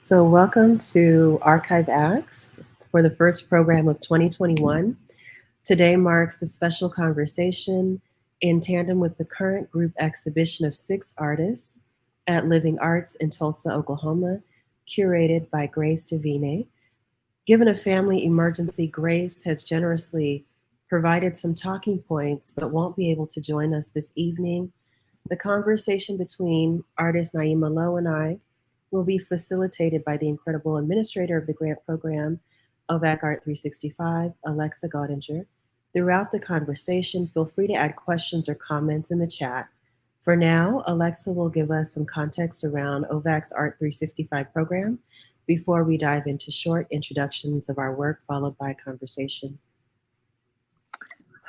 So welcome to Archive Acts for the first program of 2021. Today marks a special conversation in tandem with the current group exhibition of 6 artists at Living Arts in Tulsa, Oklahoma, curated by Grace Deveney. Given a family emergency, Grace has generously provided some talking points but won't be able to join us this evening. The conversation between artist Naima Lowe and I will be facilitated by the incredible administrator of the grant program, OVAC ART 365, Alexa Gaudinger. Throughout the conversation, feel free to add questions or comments in the chat. For now, Alexa will give us some context around OVAC's ART 365 program before we dive into short introductions of our work, followed by a conversation.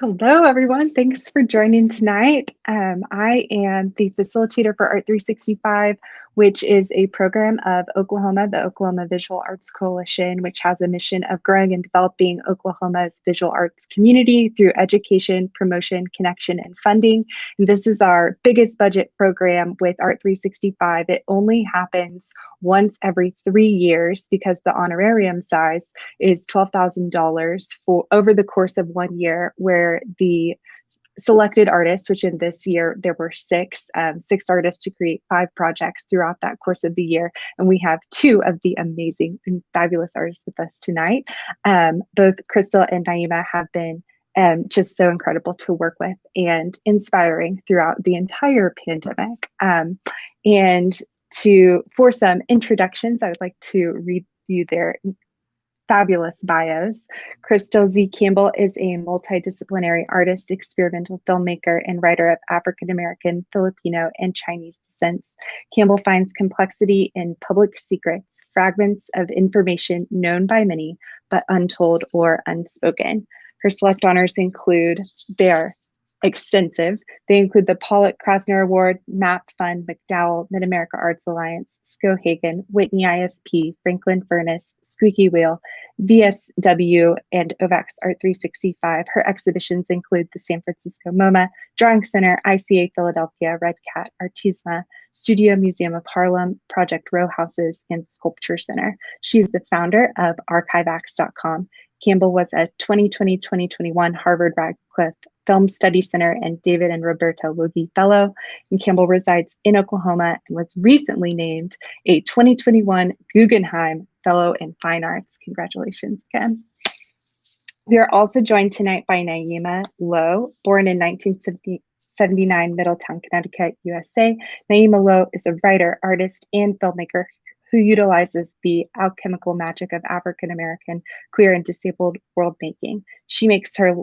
Hello, everyone. Thanks for joining tonight. I am the facilitator for ART 365, which is a program of Oklahoma, the Oklahoma Visual Arts Coalition, which has a mission of growing and developing Oklahoma's visual arts community through education, promotion, connection, and funding. And this is our biggest budget program with ART 365. It only happens once every 3 years because the honorarium size is $12,000 for over the course of 1 year, where the selected artists, which in this year there were six artists to create 5 projects throughout that course of the year. And we have 2 of the amazing and fabulous artists with us tonight. Both Crystal and Naima have been just so incredible to work with and inspiring throughout the entire pandemic. For some introductions, I would like to read you their fabulous bios. Crystal Z. Campbell is a multidisciplinary artist, experimental filmmaker, and writer of African-American, Filipino, and Chinese descents. Campbell finds complexity in public secrets, fragments of information known by many, but untold or unspoken. Her select honors include extensive. They include the Pollock Krasner Award, MAP Fund, McDowell, Mid-America Arts Alliance, Skowhegan, Whitney ISP, Franklin Furnace, Squeaky Wheel, VSW, and OVAC's ART 365. Her exhibitions include the San Francisco MoMA, Drawing Center, ICA Philadelphia, Red Cat, Artisma, Studio Museum of Harlem, Project Row Houses, and Sculpture Center. She is the founder of archiveacts.com. Campbell was a 2020-2021 Harvard Radcliffe Film Study Center and David and Roberta Logie Fellow. And Campbell resides in Oklahoma and was recently named a 2021 Guggenheim Fellow in Fine Arts. Congratulations again. We are also joined tonight by Naima Lowe, born in 1979, Middletown, Connecticut, USA. Naima Lowe is a writer, artist, and filmmaker who utilizes the alchemical magic of African-American, queer, and disabled world making. She makes her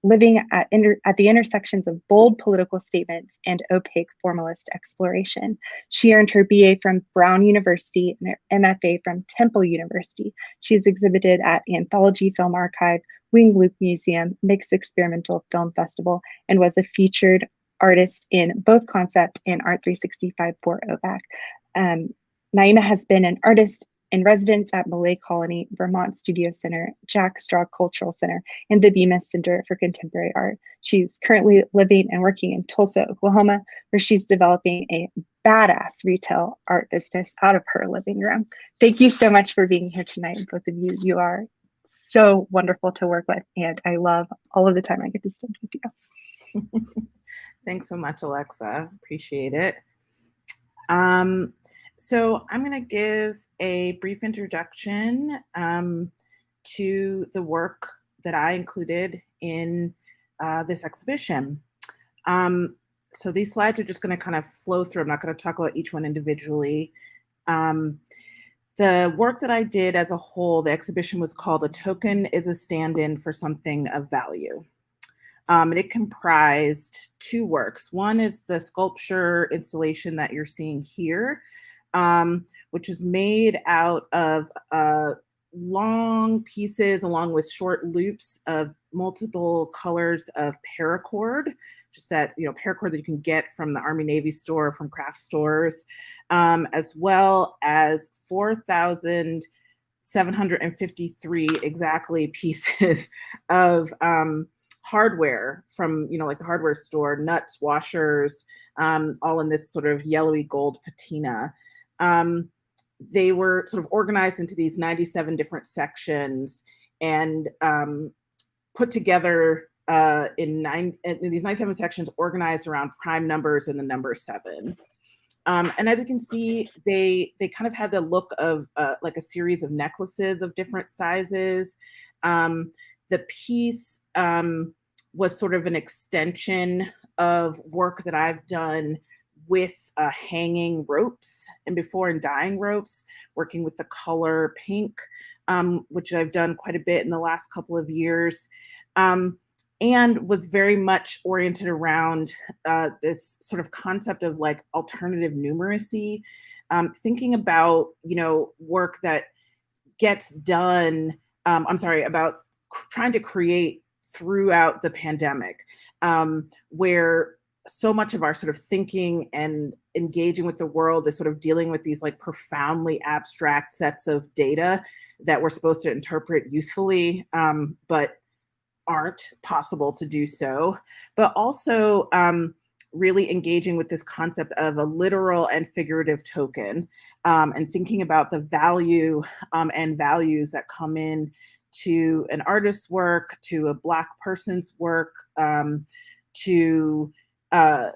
living at the intersections of bold political statements and opaque formalist exploration. She earned her BA from Brown University and her MFA from Temple University. She is exhibited at Anthology Film Archive, Wing Loop Museum, Mixed Experimental Film Festival, and was a featured artist in both Concept and Art 365 for OVAC. Naima has been an artist in residence at Malay Colony, Vermont Studio Center, Jack Straw Cultural Center, and the Bemis Center for Contemporary Art. She's currently living and working in Tulsa, Oklahoma, where she's developing a badass retail art business out of her living room. Thank you so much for being here tonight, both of you. You are so wonderful to work with, and I love all of the time I get to spend with you. Thanks so much, Alexa. Appreciate it. So I'm going to give a brief introduction to the work that I included in this exhibition. So these slides are just going to kind of flow through. I'm not going to talk about each one individually. The work that I did as a whole, the exhibition was called A Token is a Stand-in for Something of Value. And it comprised 2 works. One is the sculpture installation that you're seeing here, which is made out of long pieces along with short loops of multiple colors of paracord, just that, paracord that you can get from the Army Navy store, from craft stores, as well as 4,753 exactly pieces of hardware from, like the hardware store, nuts, washers, all in this sort of yellowy gold patina. they were sort of organized into these 97 different sections and put together in these 97 sections organized around prime numbers and the number 7. And as you can see, they kind of had the look of like a series of necklaces of different sizes. The piece was sort of an extension of work that I've done with hanging ropes and before and dyeing ropes, working with the color pink, which I've done quite a bit in the last couple of years. And was very much oriented around this sort of concept of like alternative numeracy, thinking about, work that gets done, about trying to create throughout the pandemic, where so much of our sort of thinking and engaging with the world is sort of dealing with these like profoundly abstract sets of data that we're supposed to interpret usefully, but aren't possible to do so, but also really engaging with this concept of a literal and figurative token, and thinking about the value and values that come in to an artist's work, to a Black person's work, to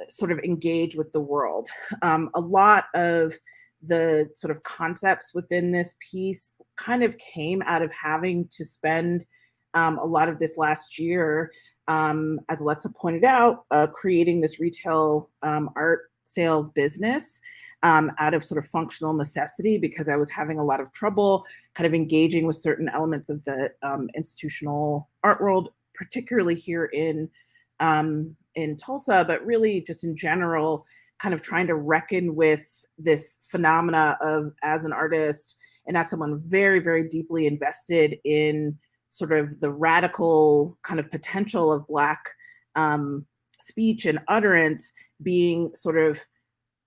sort of engage with the world. A lot of the sort of concepts within this piece kind of came out of having to spend a lot of this last year, as Alexa pointed out, creating this retail art sales business out of sort of functional necessity, because I was having a lot of trouble kind of engaging with certain elements of the institutional art world, particularly here in Tulsa, but really just in general, kind of trying to reckon with this phenomena of, as an artist and as someone very, very deeply invested in sort of the radical kind of potential of Black speech and utterance, being sort of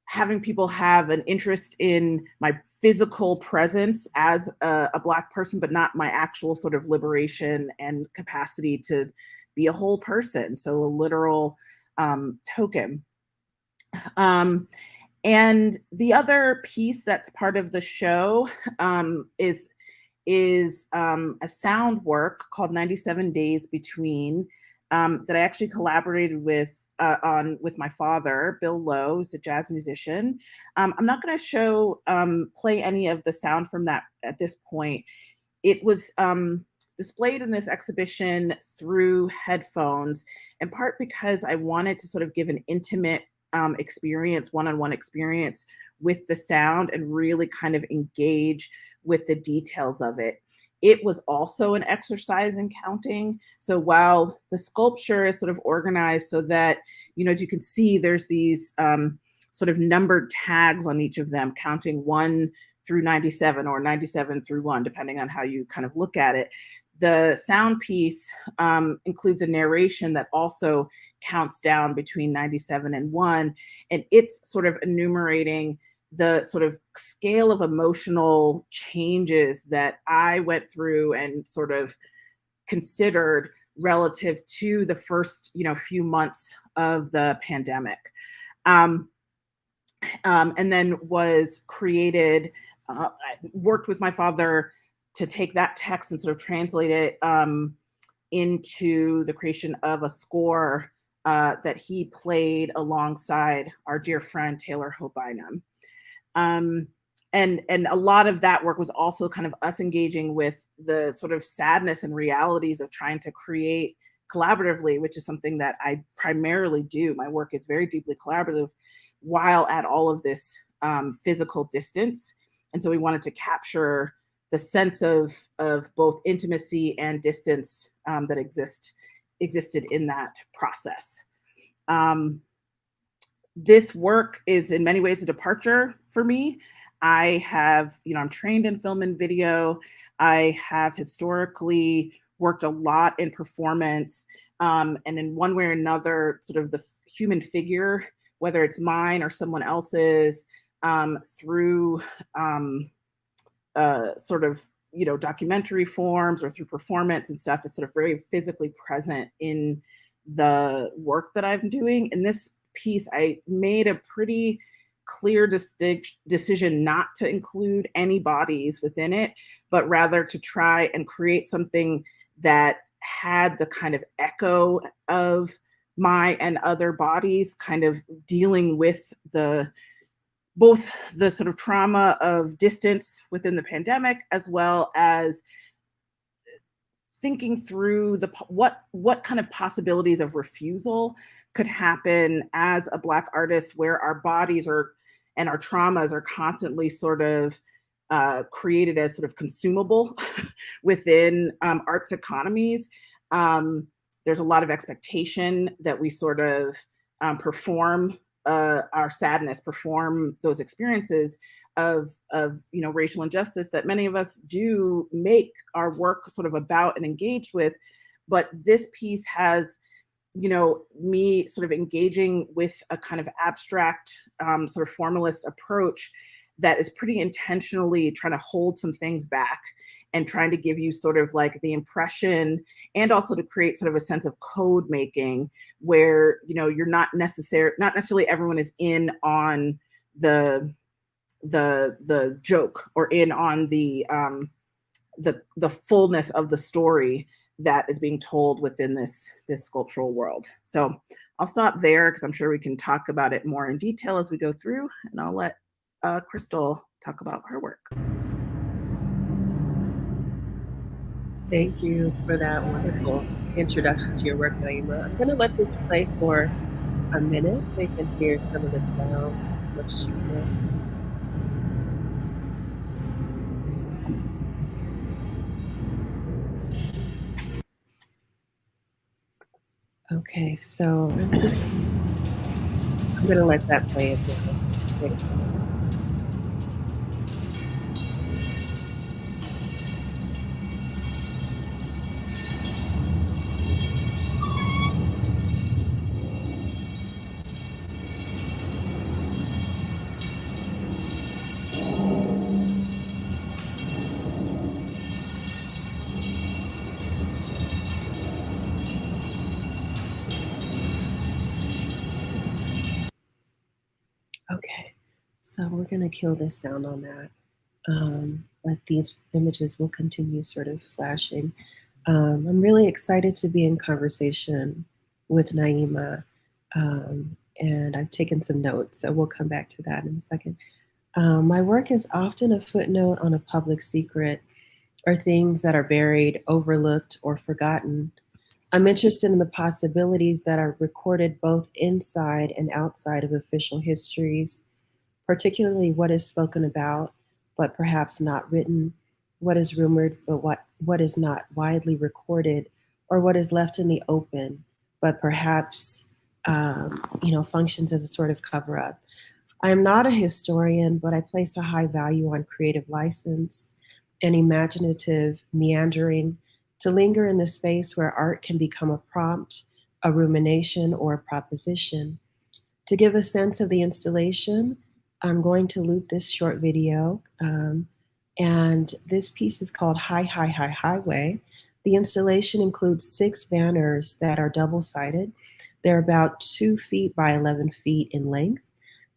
having people have an interest in my physical presence as a Black person, but not my actual sort of liberation and capacity to be a whole person. So a literal token. And the other piece that's part of the show is a sound work called 97 Days Between, that I actually collaborated with my father, Bill Lowe, who's a jazz musician. I'm not going to play any of the sound from that at this point. It was displayed in this exhibition through headphones, in part because I wanted to sort of give an intimate experience, one-on-one experience with the sound and really kind of engage with the details of it. It was also an exercise in counting. So while the sculpture is sort of organized so that, as you can see, there's these sort of numbered tags on each of them, counting 1 through 97 or 97 through 1, depending on how you kind of look at it. The sound piece includes a narration that also counts down between 97 and 1, and it's sort of enumerating the sort of scale of emotional changes that I went through and sort of considered relative to the first, few months of the pandemic. And then was created, I worked with my father to take that text and sort of translate it into the creation of a score that he played alongside our dear friend Taylor Hope-Bynum. And a lot of that work was also kind of us engaging with the sort of sadness and realities of trying to create collaboratively, which is something that I primarily do. My work is very deeply collaborative while at all of this physical distance. And so we wanted to capture the sense of both intimacy and distance that existed in that process. This work is in many ways a departure for me. I have, I'm trained in film and video. I have historically worked a lot in performance, and in one way or another, sort of the human figure, whether it's mine or someone else's, through sort of, documentary forms or through performance and stuff, is sort of very physically present in the work that I'm doing. In this piece, I made a pretty clear decision not to include any bodies within it, but rather to try and create something that had the kind of echo of my and other bodies, kind of dealing with both the sort of trauma of distance within the pandemic, as well as thinking through what kind of possibilities of refusal could happen as a Black artist, where our bodies and our traumas are constantly sort of created as sort of consumable within arts economies. There's a lot of expectation that we sort of perform our sadness, perform those experiences of racial injustice that many of us do make our work sort of about and engaged with. But this piece has, me sort of engaging with a kind of abstract, sort of formalist approach that is pretty intentionally trying to hold some things back and trying to give you sort of like the impression, and also to create sort of a sense of code making where, you're not necessarily everyone is in on the joke or in on the fullness of the story that is being told within this sculptural world. So I'll stop there because I'm sure we can talk about it more in detail as we go through, and I'll let Crystal talk about her work. Thank you for that wonderful introduction to your work, Naima. I'm going to let this play for a minute so you can hear some of the sound as much as you can. Okay, so I'm going to let that play as well. Thanks. Okay, so we're going to kill this sound on that. But these images will continue sort of flashing. I'm really excited to be in conversation with Naima, and I've taken some notes, so we'll come back to that in a second. My work is often a footnote on a public secret or things that are buried, overlooked, or forgotten. I'm interested in the possibilities that are recorded both inside and outside of official histories, particularly what is spoken about, but perhaps not written, what is rumored, but what is not widely recorded, or what is left in the open, but perhaps functions as a sort of cover-up. I am not a historian, but I place a high value on creative license and imaginative meandering to linger in the space where art can become a prompt, a rumination, or a proposition. To give a sense of the installation, I'm going to loop this short video. And this piece is called Highway. The installation includes 6 banners that are double-sided. They're about 2 feet by 11 feet in length.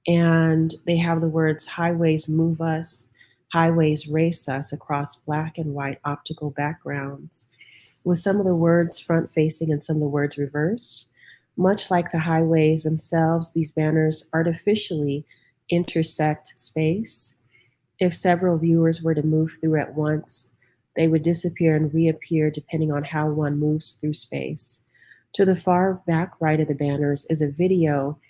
And they have the words "Highways move us, highways race us" across black and white optical backgrounds, with some of the words front-facing and some of the words reversed. Much like the highways themselves, these banners artificially intersect space. If several viewers were to move through at once, they would disappear and reappear depending on how one moves through space. To the far back right of the banners is a video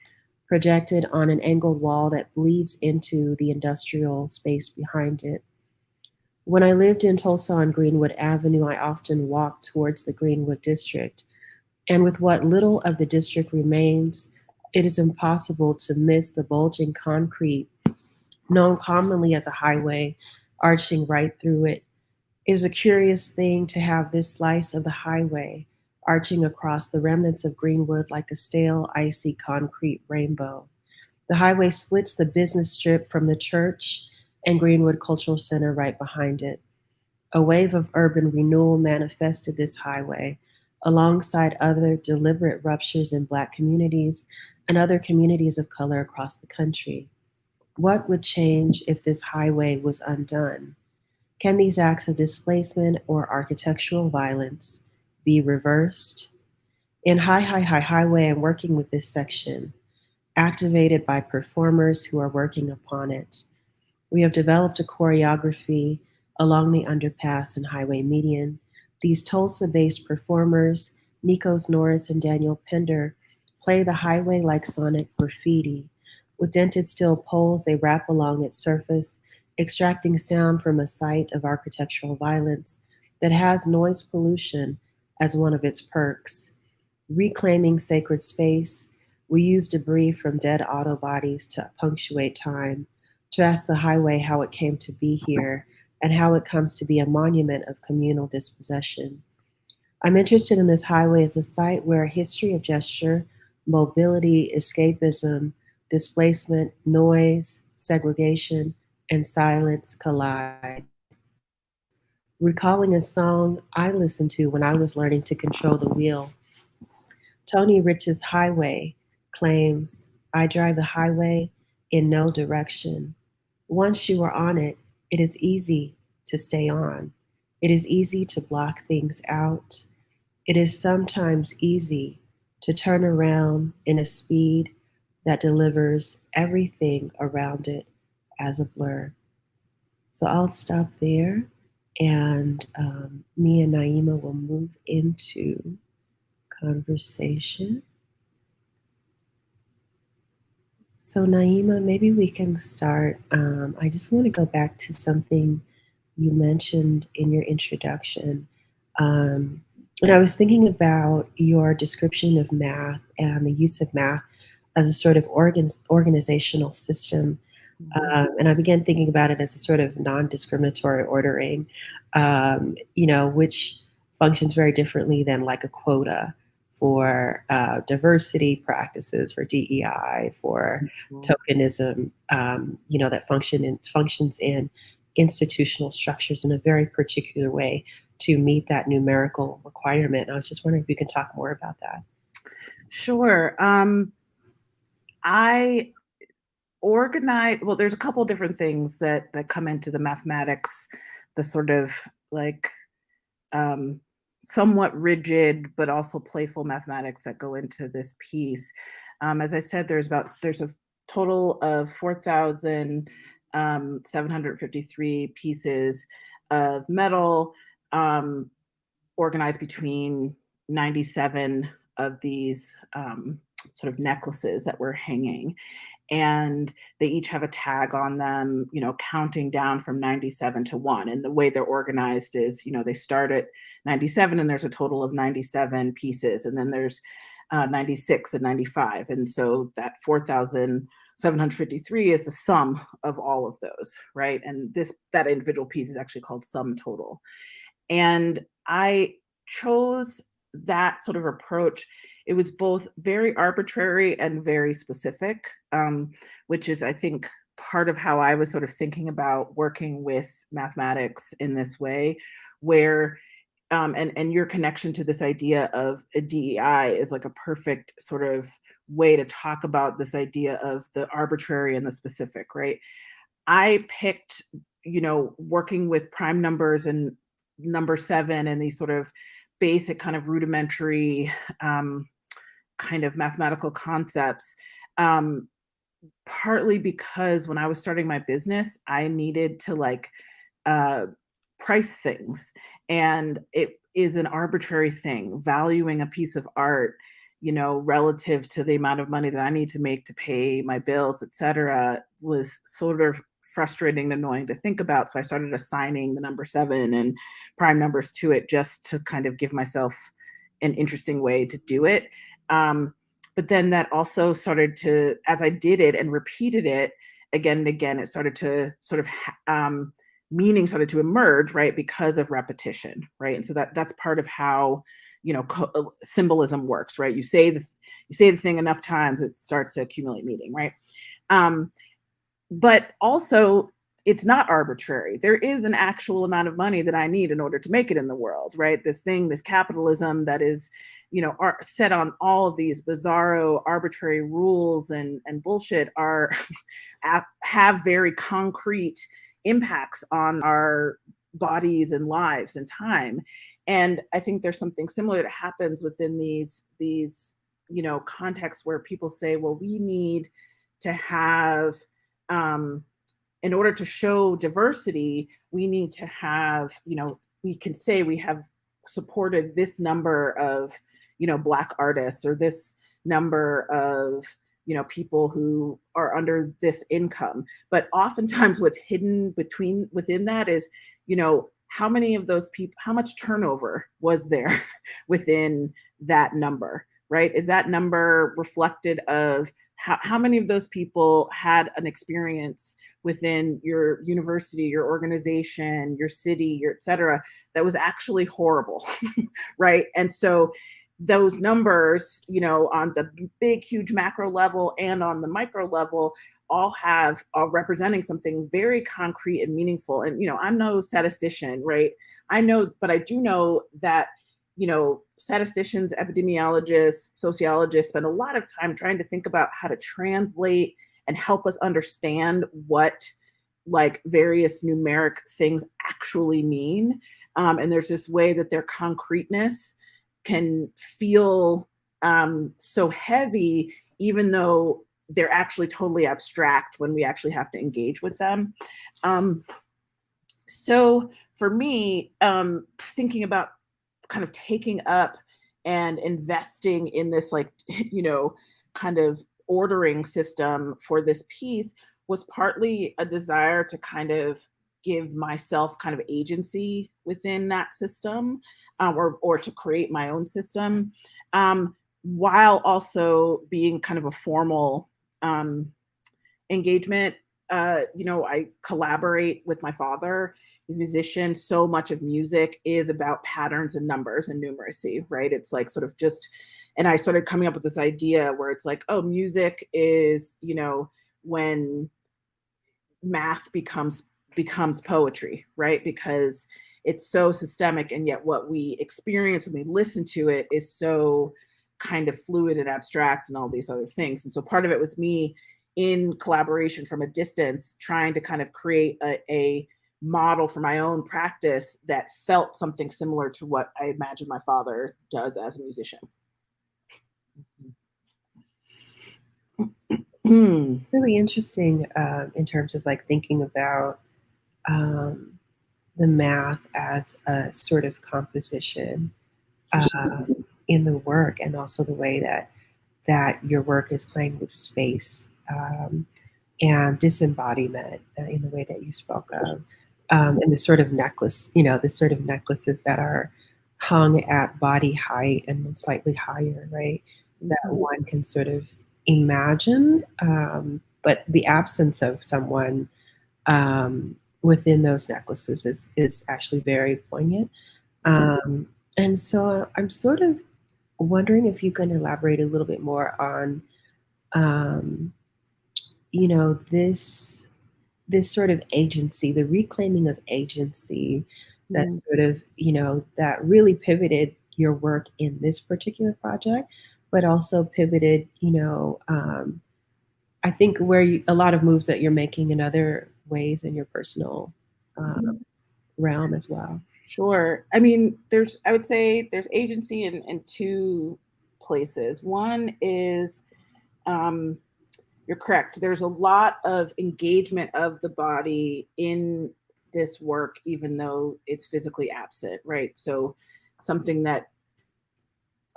projected on an angled wall that bleeds into the industrial space behind it. When I lived in Tulsa on Greenwood Avenue, I often walked towards the Greenwood district. And with what little of the district remains, it is impossible to miss the bulging concrete, known commonly as a highway, arching right through it. It is a curious thing to have this slice of the highway arching across the remnants of Greenwood like a stale, icy concrete rainbow. The highway splits the business strip from the church and Greenwood Cultural Center right behind it. A wave of urban renewal manifested this highway, alongside other deliberate ruptures in Black communities and other communities of color across the country. What would change if this highway was undone? Can these acts of displacement or architectural violence be reversed? In Highway, I'm working with this section, activated by performers who are working upon it. We have developed a choreography along the underpass and highway median. These Tulsa-based performers, Nikos Norris and Daniel Pender, play the highway like sonic graffiti. With dented steel poles, they wrap along its surface, extracting sound from a site of architectural violence that has noise pollution as one of its perks. Reclaiming sacred space, we use debris from dead auto bodies to punctuate time, to ask the highway how it came to be here and how it comes to be a monument of communal dispossession. I'm interested in this highway as a site where a history of gesture, mobility, escapism, displacement, noise, segregation, and silence collide. Recalling a song I listened to when I was learning to control the wheel, Tony Rich's Highway claims, I drive the highway in no direction. Once you are on it, it is easy to stay on. It is easy to block things out. It is sometimes easy to turn around in a speed that delivers everything around it as a blur. So I'll stop there, and me and Naima will move into conversation. So Naima, maybe we can start. I just want to go back to something you mentioned in your introduction. And I was thinking about your description of math and the use of math as a sort of organizational system. And I began thinking about it as a sort of non-discriminatory ordering, which functions very differently than like a quota for diversity practices, for DEI, for tokenism, that functions in institutional structures in a very particular way to meet that numerical requirement. And I was just wondering if you could talk more about that. Sure. I organize, well, there's a couple of different things that come into the mathematics, the sort of like somewhat rigid but also playful mathematics that go into this piece. As I said, there's a total of 4,753 pieces of metal, organized between 97 of these sort of necklaces that were hanging. And they each have a tag on them, counting down from 97 to 1. And the way they're organized is, they start at 97 and there's a total of 97 pieces. And then there's 96 and 95. And so that 4,753 is the sum of all of those, right? And that individual piece is actually called sum total. And I chose that sort of approach. It was both very arbitrary and very specific, which is, I think, part of how I was sort of thinking about working with mathematics in this way, where, and your connection to this idea of a DEI is like a perfect sort of way to talk about this idea of the arbitrary and the specific, right? I picked, working with prime numbers and number 7 and these sort of basic kind of rudimentary kind of mathematical concepts, partly because when I was starting my business, I needed to price things. And it is an arbitrary thing, valuing a piece of art, relative to the amount of money that I need to make to pay my bills, et cetera, was sort of frustrating and annoying to think about. So I started assigning the number 7 and prime numbers to it just to kind of give myself an interesting way to do it. But then that also started to, as I did it and repeated it again and again, it started to sort of meaning started to emerge, right, because of repetition, right? And so that's part of how symbolism works, right? You say the thing enough times, it starts to accumulate meaning, right? But also, it's not arbitrary. There is an actual amount of money that I need in order to make it in the world, right? This capitalism that is are set on all of these bizarro, arbitrary rules and bullshit are have very concrete impacts on our bodies and lives and time. And I think there's something similar that happens within these contexts where people say, well, we need to have, in order to show diversity, we need to have, we can say we have supported this number of, Black artists, or this number of, people who are under this income. But oftentimes what's hidden within that is, how many of those people, how much turnover was there within that number, right? Is that number reflected of how many of those people had an experience within your university, your organization, your city, et cetera, that was actually horrible, right? And so those numbers, on the big, huge macro level and on the micro level, all representing something very concrete and meaningful. And, I'm no statistician, right? But I do know that, statisticians, epidemiologists, sociologists spend a lot of time trying to think about how to translate and help us understand what like various numeric things actually mean. And there's this way that their concreteness can feel so heavy, even though they're actually totally abstract when we actually have to engage with them. So for me, thinking about kind of taking up and investing in this, like, kind of ordering system for this piece was partly a desire to kind of give myself kind of agency within that system, or to create my own system, while also being kind of a formal engagement. I collaborate with my father. He's a musician. So much of music is about patterns and numbers and numeracy, right? It's like sort of just, and I started coming up with this idea where it's like, oh, music is, when math becomes poetry, right? Because it's so systemic, and yet what we experience when we listen to it is so kind of fluid and abstract and all these other things. And so part of it was me in collaboration from a distance, trying to kind of create a model for my own practice that felt something similar to what I imagine my father does as a musician. Really interesting in terms of like thinking about the math as a sort of composition in the work, and also the way that your work is playing with space and disembodiment in the way that you spoke of, and this sort of necklace, this sort of necklaces that are hung at body height and slightly higher, right? That one can sort of imagine, but the absence of someone within those necklaces is actually very poignant. And so I'm sort of wondering if you can elaborate a little bit more on, this sort of agency, the reclaiming of agency that sort of, that really pivoted your work in this particular project, but also pivoted, I think a lot of moves that you're making in other ways in your personal realm as well. Sure. I mean, I would say there's agency in two places. One is, you're correct. There's a lot of engagement of the body in this work, even though it's physically absent, right? So something that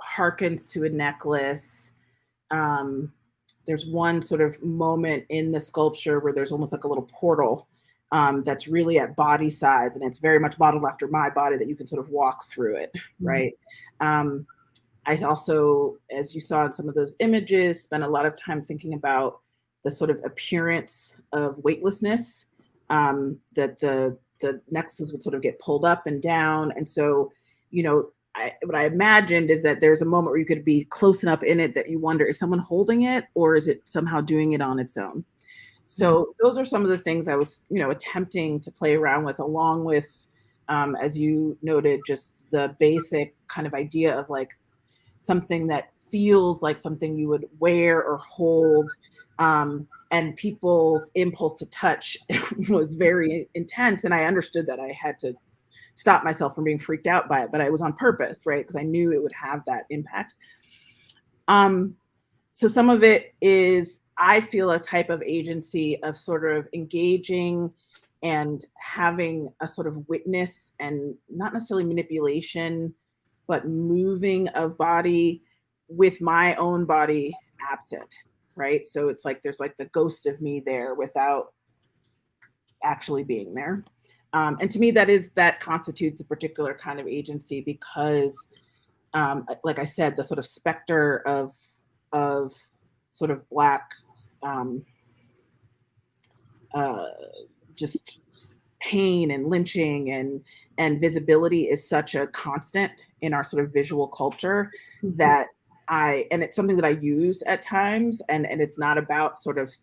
harkens to a necklace. There's one sort of moment in the sculpture where there's almost like a little portal that's really at body size, and it's very much modeled after my body, that you can sort of walk through it, right? I also, as you saw in some of those images, spent a lot of time thinking about the sort of appearance of weightlessness, that the necklaces would sort of get pulled up and down. And so, what I imagined is that there's a moment where you could be close enough in it that you wonder, is someone holding it, or is it somehow doing it on its own? So those are some of the things I was, attempting to play around with, along with, as you noted, just the basic kind of idea of like, something that feels like something you would wear or hold. And people's impulse to touch was very intense. And I understood that I had to stop myself from being freaked out by it, but I was on purpose, right? Because I knew it would have that impact. So some of it is, I feel, a type of agency of sort of engaging and having a sort of witness, and not necessarily manipulation, but moving of body with my own body absent, right? So it's like there's like the ghost of me there without actually being there. And to me, that constitutes a particular kind of agency, because like I said, the sort of specter of sort of Black just pain and lynching and visibility is such a constant in our sort of visual culture, that and it's something that I use at times, and it's not about sort of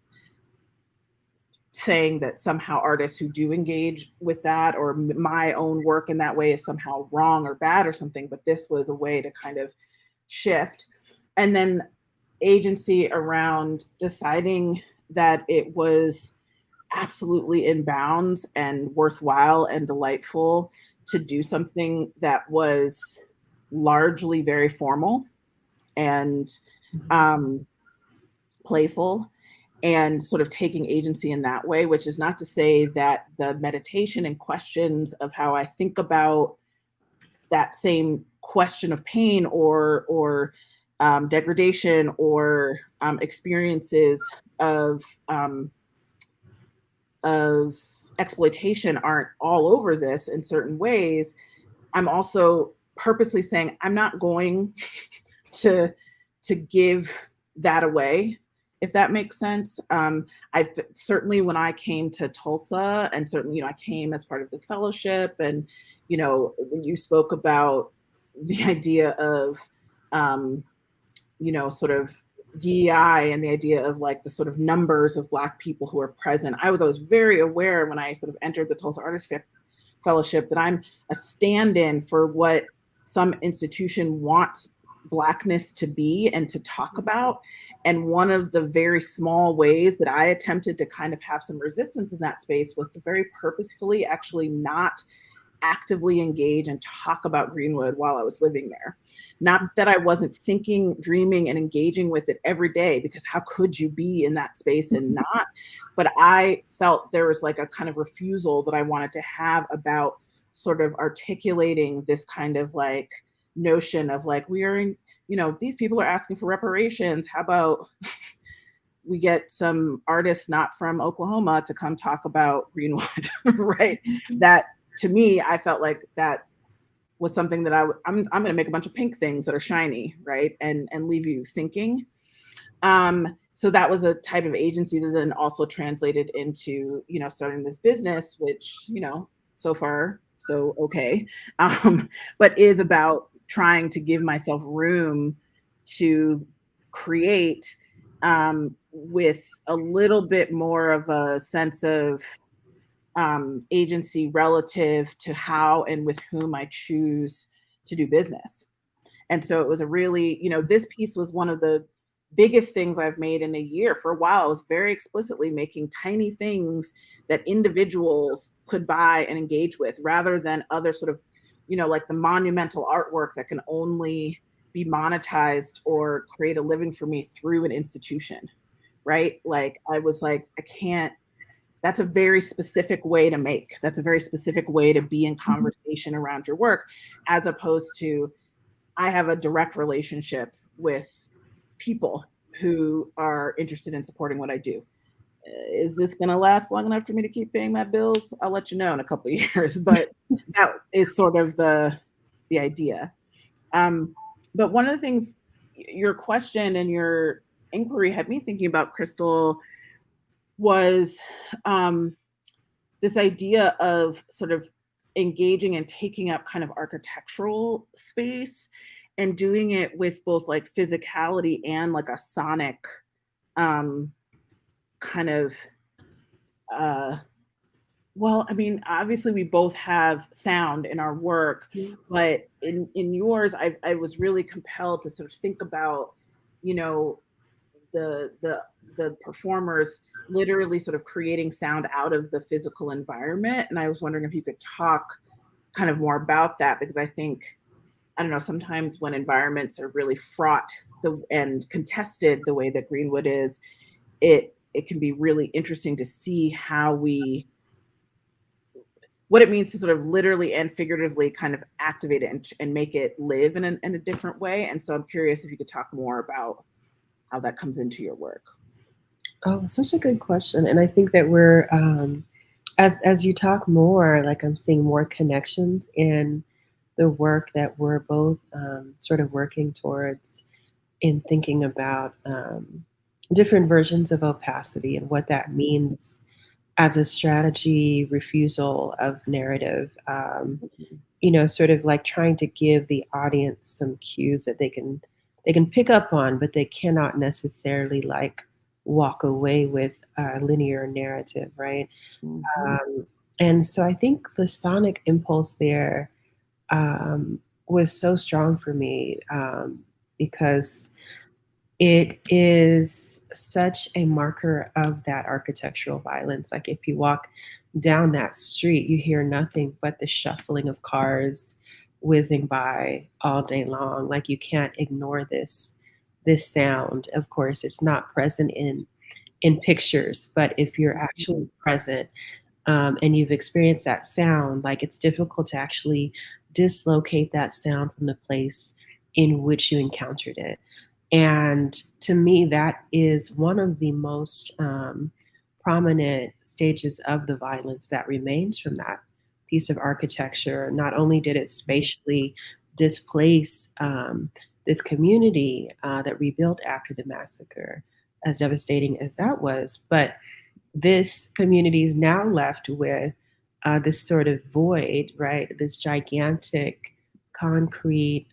saying that somehow artists who do engage with that, or my own work in that way, is somehow wrong or bad or something, but this was a way to kind of shift. And then agency around deciding that it was absolutely in bounds and worthwhile and delightful to do something that was largely very formal and playful, and sort of taking agency in that way, which is not to say that the meditation and questions of how I think about that same question of pain or degradation or experiences of exploitation aren't all over this in certain ways. I'm also purposely saying I'm not going to give that away, if that makes sense. I certainly, when I came to Tulsa, and certainly, I came as part of this fellowship, and, when you spoke about the idea of, sort of DEI and the idea of like the sort of numbers of Black people who are present, I was always very aware when I sort of entered the Tulsa Artist Fellowship that I'm a stand-in for what some institution wants Blackness to be and to talk about. And one of the very small ways that I attempted to kind of have some resistance in that space was to very purposefully actually not actively engage and talk about Greenwood while I was living there. Not that I wasn't thinking, dreaming, and engaging with it every day, because how could you be in that space and not? But I felt there was like a kind of refusal that I wanted to have about sort of articulating this kind of like notion of like, we are in, these people are asking for reparations. How about we get some artists not from Oklahoma to come talk about Greenwood, right? That, to me, I felt like that was something that I'm going to make a bunch of pink things that are shiny, right? And leave you thinking. So that was a type of agency that then also translated into, starting this business, which, so far, so okay. But is about trying to give myself room to create with a little bit more of a sense of agency relative to how and with whom I choose to do business. And so it was a really, this piece was one of the biggest things I've made in a year. For a while, I was very explicitly making tiny things that individuals could buy and engage with, rather than other sort of, like the monumental artwork that can only be monetized or create a living for me through an institution, right? Like I was like, I can't. That's a very specific way to make. That's a very specific way to be in conversation around your work, as opposed to, I have a direct relationship with people who are interested in supporting what I do. Is this going to last long enough for me to keep paying my bills? I'll let you know in a couple of years, but that is sort of the idea. But one of the things, your question and your inquiry had me thinking about, Crystal, was this idea of sort of engaging and taking up kind of architectural space and doing it with both like physicality and like a sonic kind of Well, I mean, obviously we both have sound in our work, but in yours, I was really compelled to sort of think about, you know, the performers literally sort of creating sound out of the physical environment. And I was wondering if you could talk kind of more about that, because I think, I don't know, sometimes when environments are really fraught and contested the way that Greenwood is, it can be really interesting to see what it means to sort of literally and figuratively kind of activate it and make it live in a different way. And so I'm curious if you could talk more about how that comes into your work. Oh, such a good question. And I think that we're, as you talk more, like I'm seeing more connections in the work that we're both sort of working towards in thinking about different versions of opacity and what that means as a strategy refusal of narrative. Sort of like trying to give the audience some cues that they can pick up on, but they cannot necessarily like walk away with a linear narrative, right? And so I think the sonic impulse there was so strong for me because it is such a marker of that architectural violence. Like if you walk down that street, you hear nothing but the shuffling of cars whizzing by all day long. Like you can't ignore this sound. Of course, it's not present in pictures, but if you're actually present and you've experienced that sound, like it's difficult to actually dislocate that sound from the place in which you encountered it. And to me, that is one of the most prominent stages of the violence that remains from that piece of architecture. Not only did it spatially displace this community that rebuilt after the massacre, as devastating as that was, but this community is now left with this sort of void, right? This gigantic concrete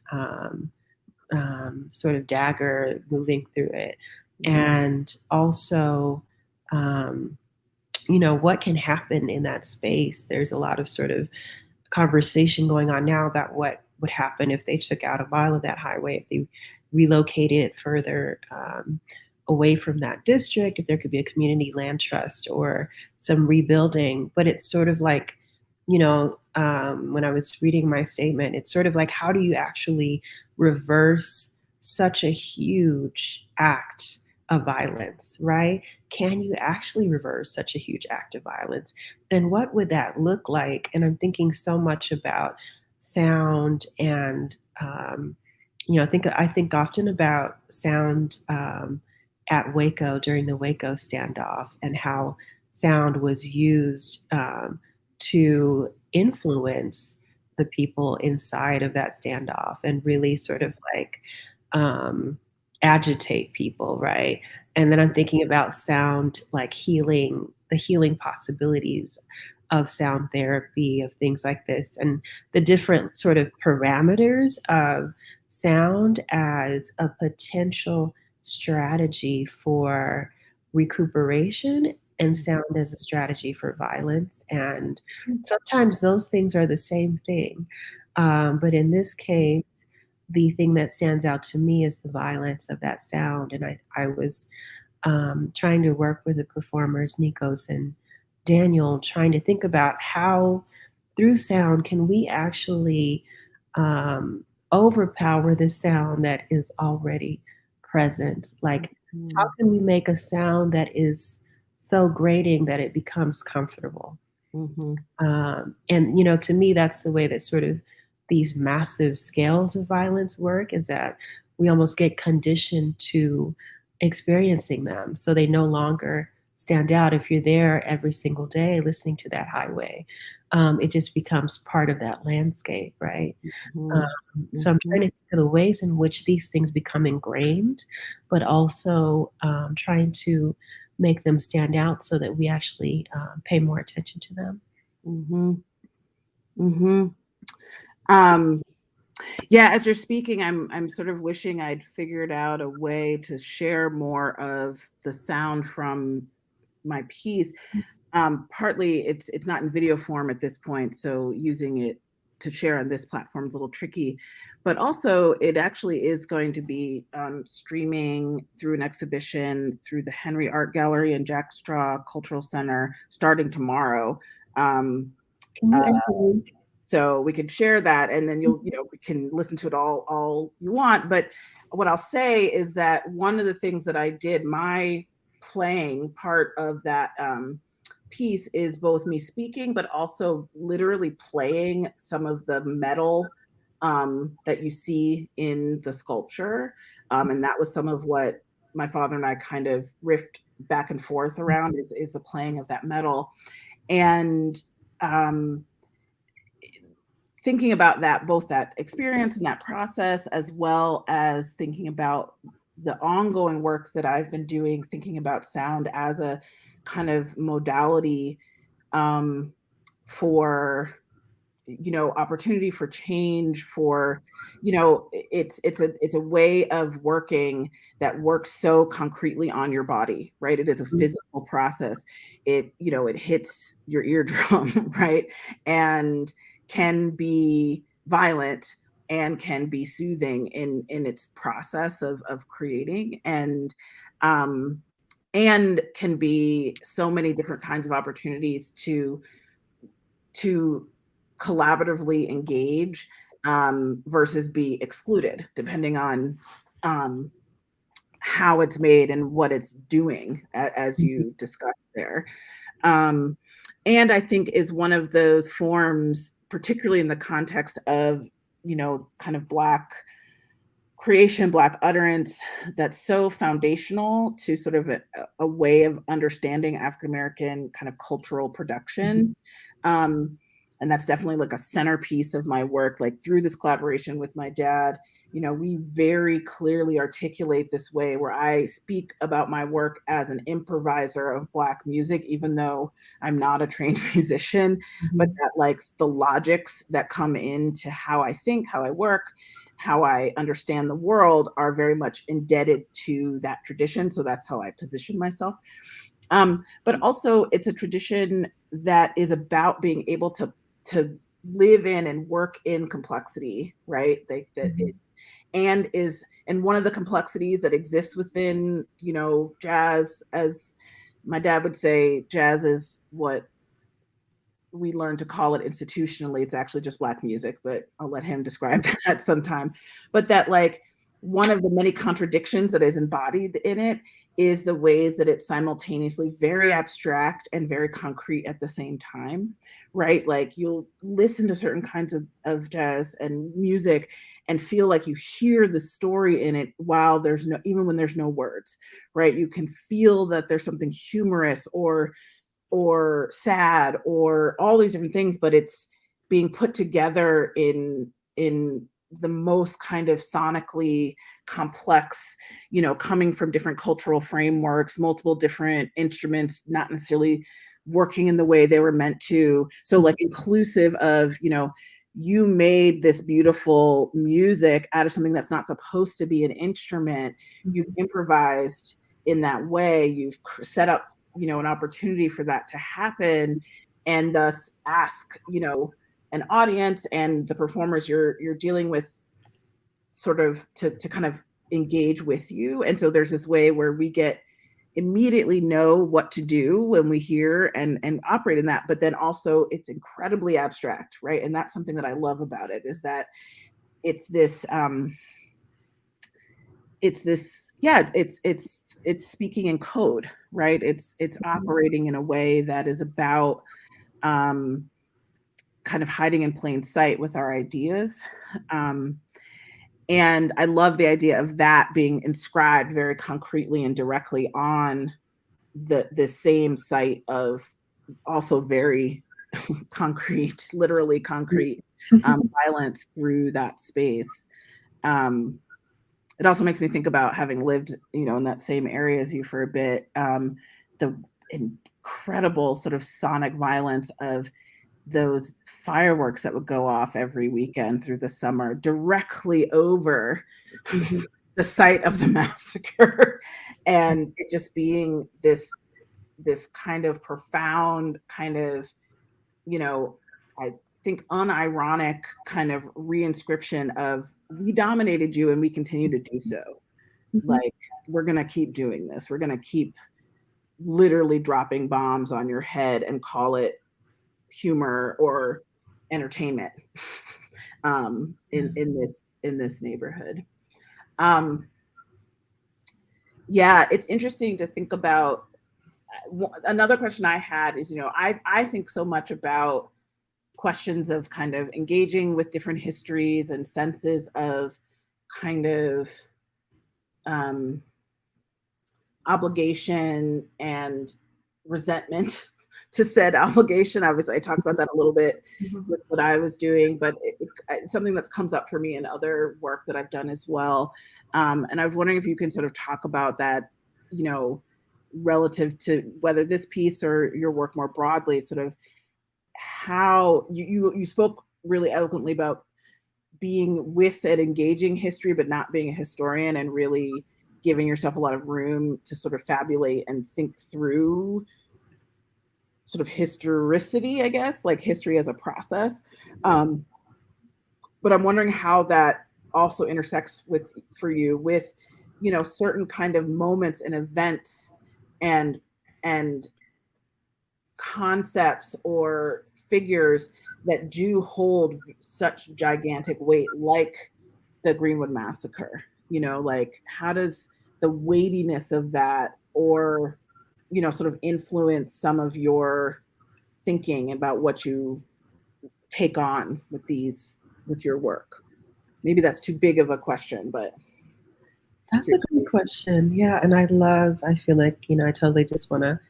sort of dagger moving through it. And also, what can happen in that space? There's a lot of sort of conversation going on now about what would happen if they took out a mile of that highway, if they relocated it further away from that district, if there could be a community land trust or some rebuilding. But it's sort of like, when I was reading my statement, it's sort of like, how do you actually reverse such a huge act of violence, right? Can you actually reverse such a huge act of violence? And what would that look like? And I'm thinking so much about sound and, I think often about sound at Waco during the Waco standoff and how sound was used to influence the people inside of that standoff and really sort of like agitate people, right? And then I'm thinking about sound like healing, the healing possibilities of sound therapy, of things like this, and the different sort of parameters of sound as a potential strategy for recuperation and sound as a strategy for violence. And sometimes those things are the same thing. But in this case, the thing that stands out to me is the violence of that sound. And I was trying to work with the performers, Nikos and Daniel, trying to think about how through sound can we actually overpower the sound that is already present. Like, how can we make a sound that is so grating that it becomes comfortable? And to me, that's the way that sort of these massive scales of violence work, is that we almost get conditioned to experiencing them, so they no longer stand out. If you're there every single day listening to that highway, it just becomes part of that landscape, right? So I'm trying to think of the ways in which these things become ingrained, but also trying to make them stand out so that we actually pay more attention to them. Yeah, as you're speaking, I'm sort of wishing I'd figured out a way to share more of the sound from my piece. Partly it's not in video form at this point, so using it to share on this platform is a little tricky, but also it actually is going to be streaming through an exhibition through the Henry Art Gallery and Jack Straw Cultural Center starting tomorrow. Can you add the link? So we can share that, and then we can listen to it all you want. But what I'll say is that one of the things that I did, my playing part of that piece is both me speaking, but also literally playing some of the metal that you see in the sculpture. And that was some of what my father and I kind of riffed back and forth around is the playing of that metal. And thinking about that, both that experience and that process, as well as thinking about the ongoing work that I've been doing, thinking about sound as a kind of modality for opportunity for change, for it's a way of working that works so concretely on your body, right? It is a physical process. It hits your eardrum, right? And can be violent and can be soothing in its process of creating, and can be so many different kinds of opportunities to collaboratively engage versus be excluded, depending on how it's made and what it's doing, as you discussed there. And I think is one of those forms, particularly in the context of, kind of Black creation, Black utterance, that's so foundational to sort of a way of understanding African-American kind of cultural production. And that's definitely like a centerpiece of my work, like through this collaboration with my dad. We very clearly articulate this way where I speak about my work as an improviser of Black music, even though I'm not a trained musician, but that like the logics that come into how I think, how I work, how I understand the world are very much indebted to that tradition. So that's how I position myself. But also it's a tradition that is about being able to live in and work in complexity, right? And one of the complexities that exists within, jazz, as my dad would say, jazz is what we learned to call it institutionally. It's actually just Black music, but I'll let him describe that sometime. But that like one of the many contradictions that is embodied in it is the ways that it's simultaneously very abstract and very concrete at the same time, right? Like you'll listen to certain kinds of jazz and music and feel like you hear the story in it while even when there's no words, right? You can feel that there's something humorous or sad or all these different things, but it's being put together in the most kind of sonically complex, coming from different cultural frameworks, multiple different instruments, not necessarily working in the way they were meant to. So like inclusive of, you made this beautiful music out of something that's not supposed to be an instrument. You've improvised in that way. You've set up, an opportunity for that to happen, and thus ask, an audience and the performers you're dealing with sort of to kind of engage with you. And so there's this way where we get immediately know what to do when we hear and operate in that, but then also it's incredibly abstract, right? And that's something that I love about it, is that it's this it's speaking in code, right? It's operating in a way that is about kind of hiding in plain sight with our ideas. And I love the idea of that being inscribed very concretely and directly on the same site of also very concrete, literally concrete violence through that space. It also makes me think about, having lived, in that same area as you for a bit, the incredible sort of sonic violence of those fireworks that would go off every weekend through the summer directly over the site of the massacre, and it just being this this kind of profound kind of, you know, I think unironic kind of reinscription of we dominated you and we continue to do so. Mhm. Like, we're going to keep doing this. We're going to keep literally dropping bombs on your head and call it humor or entertainment in this neighborhood. Yeah, it's interesting to think about. Another question I had is, I think so much about questions of kind of engaging with different histories and senses of kind of obligation and resentment to said obligation. Obviously, I talked about that a little bit with what I was doing, but it's something that comes up for me in other work that I've done as well. And I was wondering if you can sort of talk about that, relative to whether this piece or your work more broadly, sort of how you spoke really eloquently about being with and engaging history, but not being a historian, and really giving yourself a lot of room to sort of fabulate and think through sort of historicity, I guess, like history as a process. But I'm wondering how that also intersects for you with, certain kind of moments and events and concepts or figures that do hold such gigantic weight, like the Greenwood Massacre. Like, how does the weightiness of that, or sort of influence some of your thinking about what you take on with your work? Maybe that's too big of a question, but That's a great question. Yeah, and I feel like, I totally just want to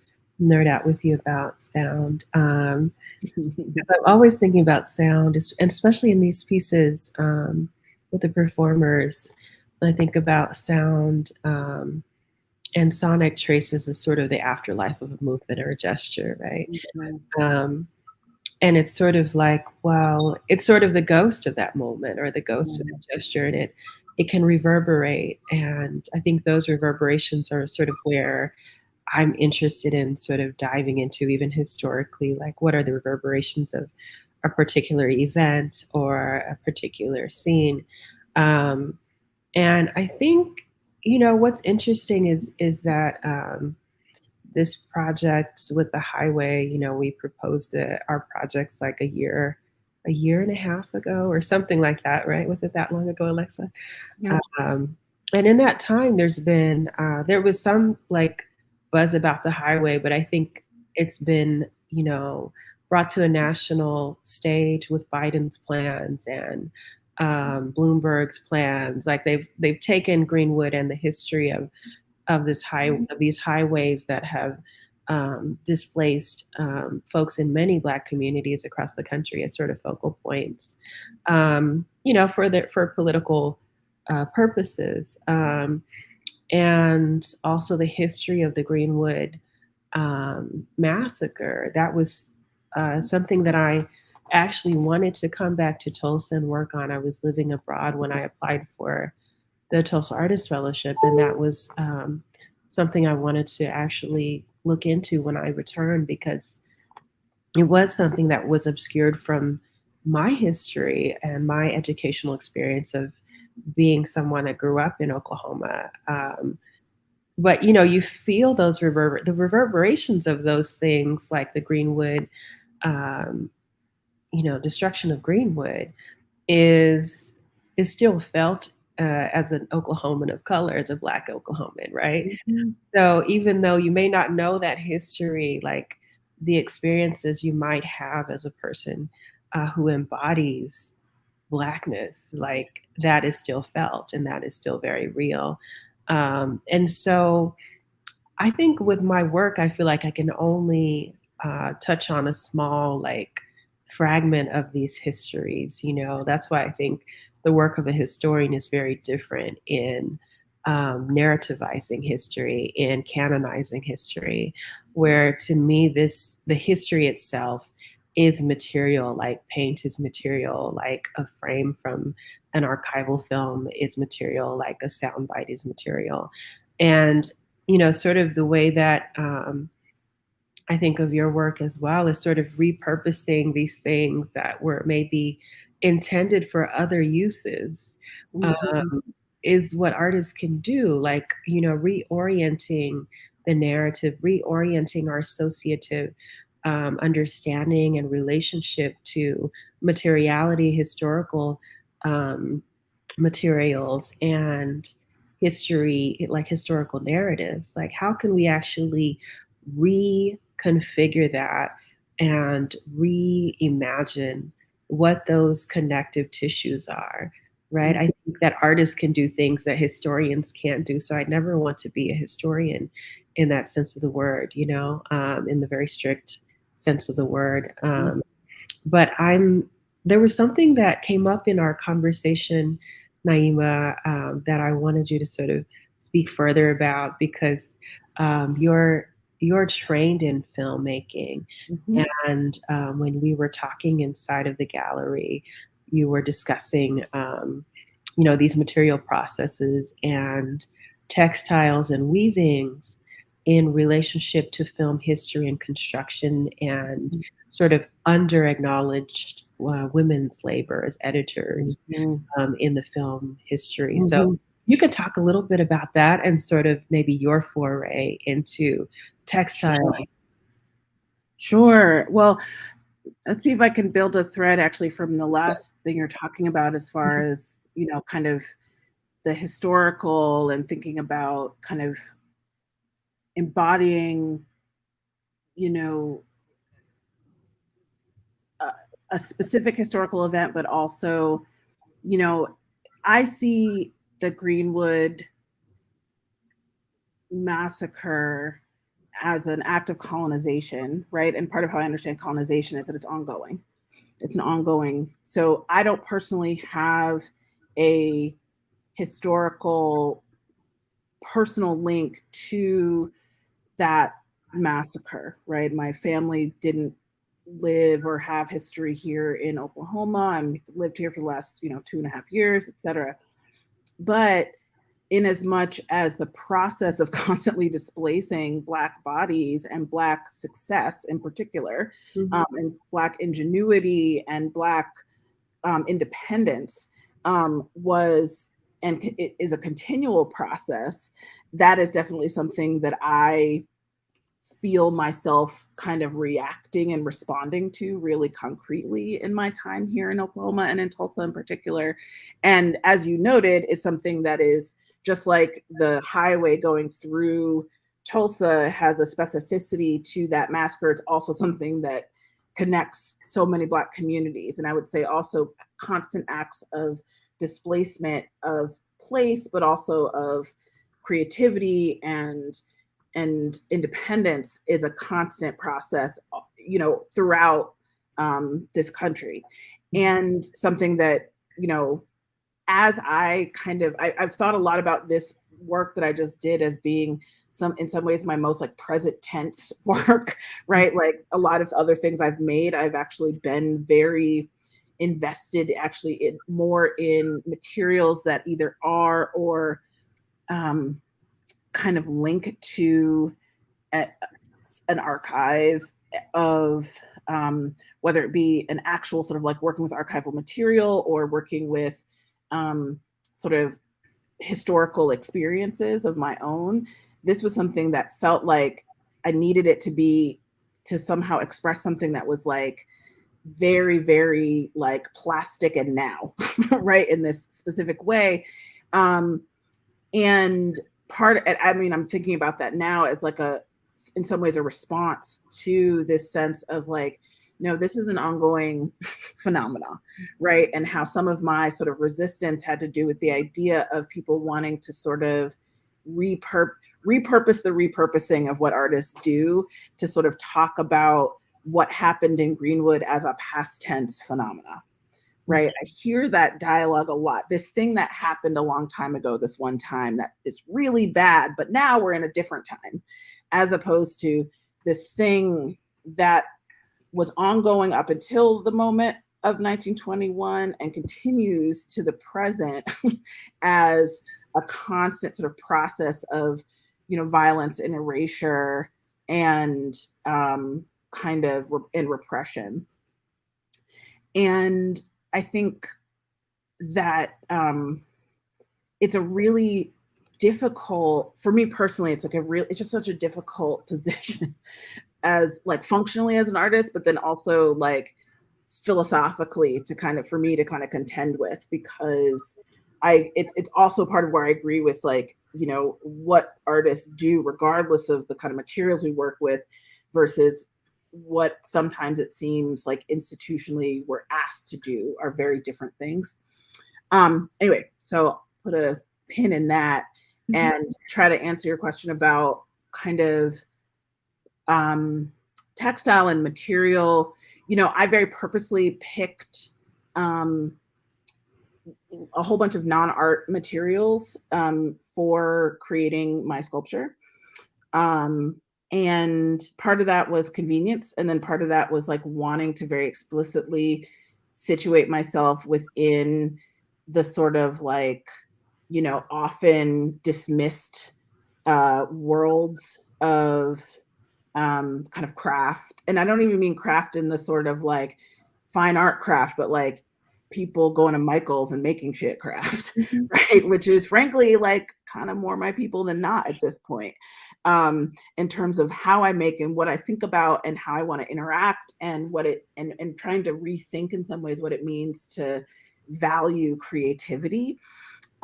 nerd out with you about sound. Because I'm always thinking about sound, and especially in these pieces with the performers. I think about sound and sonic traces as sort of the afterlife of a movement or a gesture, right? And it's sort of like, well, it's sort of the ghost of that moment or the ghost of the gesture, and it can reverberate. And I think those reverberations are sort of where I'm interested in sort of diving into, even historically, like what are the reverberations of a particular event or a particular scene. And I think, what's interesting is that this project with the highway, we proposed our projects like a year and a half ago or something like that, right? Was it that long ago, Alexa? Yeah. And in that time, there was some like buzz about the highway, but I think it's been, brought to a national stage with Biden's plans and Bloomberg's plans. Like they've taken Greenwood and the history of these highways that have displaced folks in many Black communities across the country as sort of focal points, for political purposes, and also the history of the Greenwood massacre. That was something that I actually wanted to come back to Tulsa and work on. I was living abroad when I applied for the Tulsa Artist Fellowship, and that was something I wanted to actually look into when I returned, because it was something that was obscured from my history and my educational experience of being someone that grew up in Oklahoma. But you feel those the reverberations of those things, like the Greenwood, destruction of Greenwood, is still felt as an Oklahoman of color, as a Black Oklahoman, right? Mm-hmm. So even though you may not know that history, like the experiences you might have as a person who embodies Blackness, like that is still felt and that is still very real. And so I think with my work, I feel like I can only touch on a small, like, fragment of these histories. That's why I think the work of a historian is very different in narrativizing history, in canonizing history, where to me, the history itself is material, like paint is material, like a frame from an archival film is material, like a soundbite is material. And sort of the way that I think of your work as well as sort of repurposing these things that were maybe intended for other uses, Mhm. is what artists can do. Like, you know, reorienting the narrative, reorienting our associative understanding and relationship to materiality, historical um, materials, and history, like historical narratives. Like, how can we actually reconfigure that and reimagine what those connective tissues are, right? I think that artists can do things that historians can't do. So I never want to be a historian in that sense of the word, you know, in the very strict sense of the word. But there was something that came up in our conversation, Naima, that I wanted you to sort of speak further about, because you're trained in filmmaking, Mhm. and when we were talking inside of the gallery, you were discussing, you know, these material processes and textiles and weavings in relationship to film history and construction, and sort of under acknowledged women's labor as editors Mhm. in the film history. So Mhm. you could talk a little bit about that and sort of maybe your foray into Sure. textiles. Sure. Well, let's see if I can build a thread actually from the last thing you're talking about, as far as, you know, kind of the historical and thinking about kind of embodying, you know, a, a specific historical event, but also, you know, I see the Greenwood massacre as an act of colonization, right? And part of how I understand colonization is that it's ongoing. It's an ongoing. So I don't personally have a historical personal link to that massacre, right? My family didn't live or have history here in Oklahoma. I'm lived here for the last, you know, 2.5 years, et cetera. But in as much as the process of constantly displacing Black bodies and Black success in particular, Mhm. and Black ingenuity and Black independence was and it is a continual process, that is definitely something that I feel myself kind of reacting and responding to really concretely in my time here in Oklahoma and in Tulsa in particular. And as you noted, is something that is just like the highway going through Tulsa has a specificity to that massacre. It's also something that connects so many Black communities. And I would say also constant acts of displacement of place, but also of creativity and independence is a constant process, you know, throughout this country. And something that, you know, as I've thought a lot about this work that I just did as being in some ways my most like present tense work, right? Like a lot of other things I've made, I've actually been very invested actually in more in materials that either are or kind of link to an archive of whether it be an actual sort of like working with archival material or working with sort of historical experiences of my own. This was something that felt like I needed it to be to somehow express something that was like very, very like plastic and now, right, in this specific way. Um, and I mean, I'm thinking about that now as like in some ways a response to this sense of like, no, this is an ongoing phenomena, right? And how some of my sort of resistance had to do with the idea of people wanting to sort of repurpose the repurposing of what artists do to sort of talk about what happened in Greenwood as a past tense phenomena, right? I hear that dialogue a lot. This thing that happened a long time ago, this one time that is really bad, but now we're in a different time, as opposed to this thing that was ongoing up until the moment of 1921 and continues to the present as a constant sort of process of, you know, violence and erasure and kind of in repression. And I think that it's a really difficult, for me personally, it's just such a difficult position as like functionally as an artist, but then also like philosophically for me to kind of contend with, because it's also part of where I agree with, like, you know, what artists do regardless of the kind of materials we work with versus what sometimes it seems like institutionally we're asked to do are very different things. Anyway, so put a pin in that and try to answer your question about kind of textile and material. You know, I very purposely picked a whole bunch of non-art materials for creating my sculpture. And part of that was convenience. And then part of that was like wanting to very explicitly situate myself within the sort of like, you know, often dismissed worlds of kind of craft. And I don't even mean craft in the sort of like fine art craft, but like people going to Michael's and making shit craft, right? Which is frankly like kind of more my people than not at this point, in terms of how I make and what I think about and how I want to interact and and trying to rethink in some ways what it means to value creativity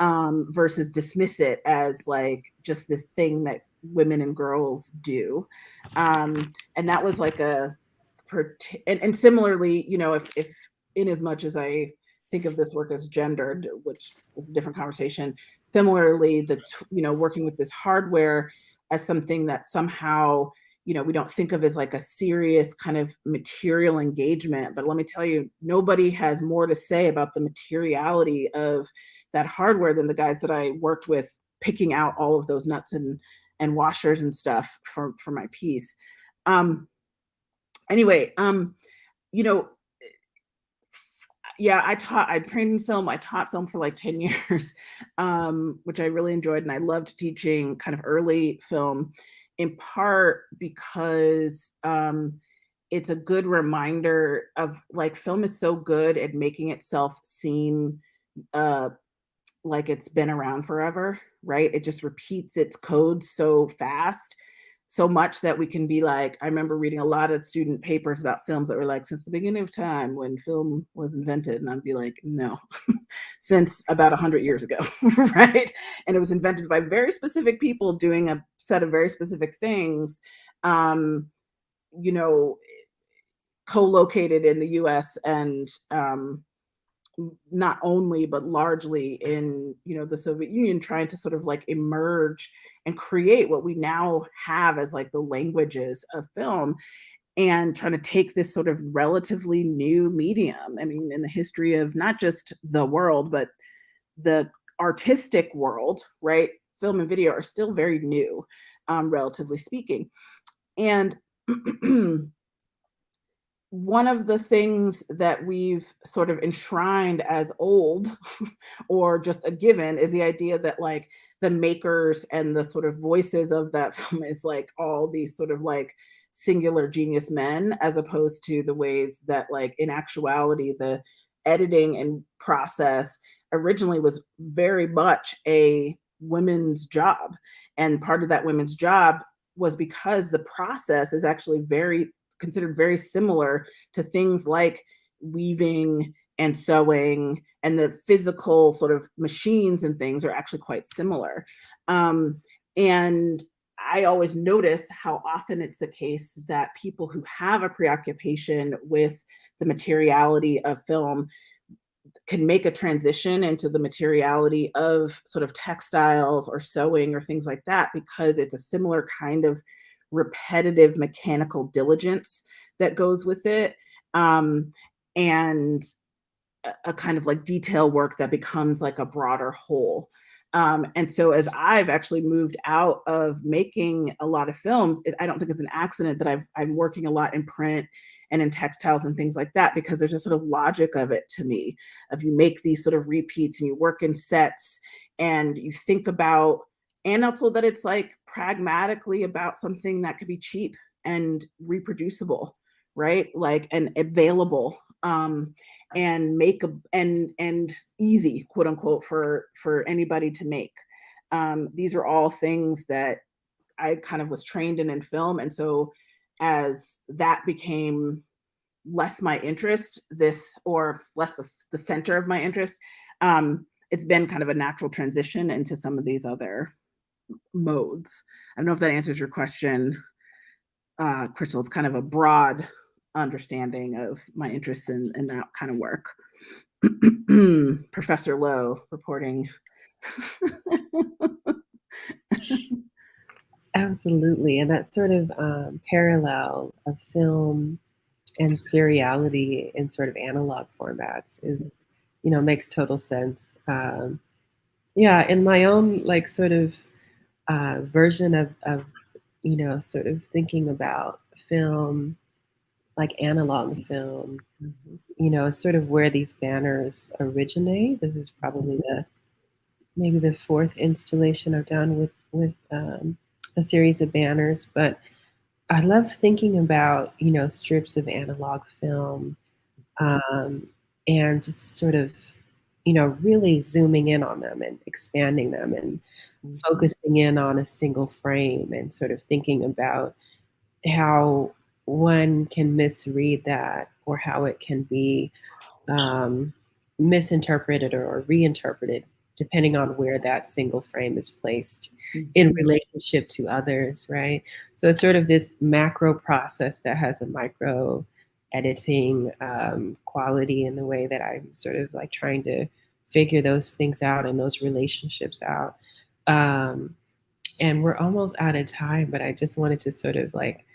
versus dismiss it as like just this thing that women and girls do. And that was like and similarly, you know, if in as much as I think of this work as gendered, which is a different conversation, similarly, you know, working with this hardware as something that somehow, you know, we don't think of as like a serious kind of material engagement. But let me tell you, nobody has more to say about the materiality of that hardware than the guys that I worked with picking out all of those nuts and washers and stuff for my piece. Anyway, you know, yeah, I trained in film. I taught film for like 10 years, which I really enjoyed. And I loved teaching kind of early film, in part because it's a good reminder of like film is so good at making itself seem like it's been around forever, right? It just repeats its code so fast, so much that we can be like, I remember reading a lot of student papers about films that were like, since the beginning of time when film was invented. And I'd be like, no, since about 100 years ago, right? And it was invented by very specific people doing a set of very specific things, you know, co-located in the US and not only, but largely in, you know, the Soviet Union, trying to sort of like emerge and create what we now have as like the languages of film, and trying to take this sort of relatively new medium. I mean, in the history of not just the world, but the artistic world, right? Film and video are still very new, relatively speaking. And one of the things that we've sort of enshrined as old or just a given is the idea that like the makers and the sort of voices of that film is like all these sort of like singular genius men, as opposed to the ways that like in actuality the editing and process originally was very much a women's job. And part of that women's job was because the process is actually considered very similar to things like weaving and sewing, and the physical sort of machines and things are actually quite similar. And I always notice how often it's the case that people who have a preoccupation with the materiality of film can make a transition into the materiality of sort of textiles or sewing or things like that, because it's a similar kind of repetitive mechanical diligence that goes with it, and a kind of like detail work that becomes like a broader whole. And so as I've actually moved out of making a lot of films, I don't think it's an accident that I'm working a lot in print and in textiles and things like that, because there's a sort of logic of it to me, of you make these sort of repeats and you work in sets and you think about, and also that it's like pragmatically about something that could be cheap and reproducible, right? Like, and available, and and easy, quote unquote, for anybody to make. These are all things that I kind of was trained in film. And so as that became less my interest, or less the center of my interest, it's been kind of a natural transition into some of these other modes. I don't know if that answers your question, Crystal. It's kind of a broad understanding of my interests in that kind of work. Professor Lowe reporting. Absolutely. And that sort of parallel of film and seriality in sort of analog formats is, makes total sense. Yeah, in my own like sort of version of sort of thinking about film, like analog film, sort of where these banners originate. This is probably maybe the fourth installation I've done with a series of banners, but I love thinking about, strips of analog film, and just sort of, really zooming in on them and expanding them and focusing in on a single frame and sort of thinking about how one can misread that or how it can be misinterpreted or reinterpreted depending on where that single frame is placed in relationship to others, right? So it's sort of this macro process that has a micro editing quality in the way that I'm sort of like trying to figure those things out and those relationships out. And we're almost out of time, but I just wanted to sort of like